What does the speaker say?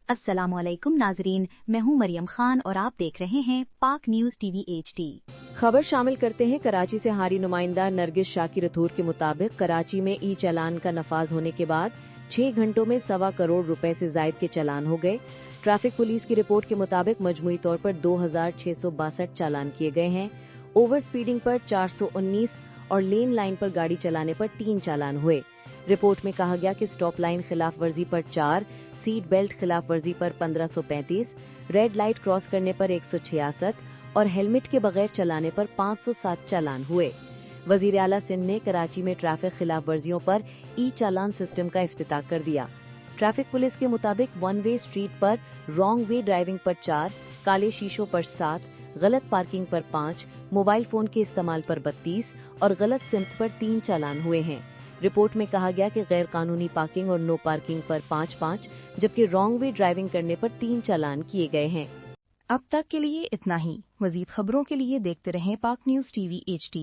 अस्सलाम वालेकुम नाजरीन, मैं हूं मरियम खान और आप देख रहे हैं पाक न्यूज टीवी HD। खबर शामिल करते हैं कराची से हारी नुमाइंदा नरगिस शाकिर रथूर के मुताबिक कराची में ई चालान का नफाज होने के बाद 6 घंटों में 1.25 करोड़ रुपए से जायद के चालान हो गए। ट्रैफिक पुलिस की रिपोर्ट के मुताबिक मजमूई तौर पर 2662 चालान किए गए हैं। ओवर स्पीडिंग पर 419 और लेन लाइन पर गाड़ी चलाने पर 3 चालान हुए। रिपोर्ट में कहा गया कि स्टॉप लाइन खिलाफ वर्जी पर 4, सीट बेल्ट खिलाफ वर्जी पर 1535, रेड लाइट क्रॉस करने पर 166 और हेलमेट के बगैर चलाने पर 507 चालान हुए। वजीर आला सिंध ने कराची में ट्रैफिक खिलाफ वर्जियों पर ई चालान सिस्टम का इफ्तिताह कर दिया। ट्रैफिक पुलिस के मुताबिक वन वे स्ट्रीट पर रॉन्ग वे ड्राइविंग पर 4, काले शीशों पर 7, गलत पार्किंग पर 5, मोबाइल फोन के इस्तेमाल पर 32 और गलत सिमत पर 3 चालान हुए हैं। रिपोर्ट में कहा गया कि गैर कानूनी पार्किंग और नो पार्किंग पर 5-5 जबकि रॉन्ग वे ड्राइविंग करने पर 3 चालान किए गए हैं। अब तक के लिए इतना ही। मजीद खबरों के लिए देखते रहें पाक न्यूज टीवी HD।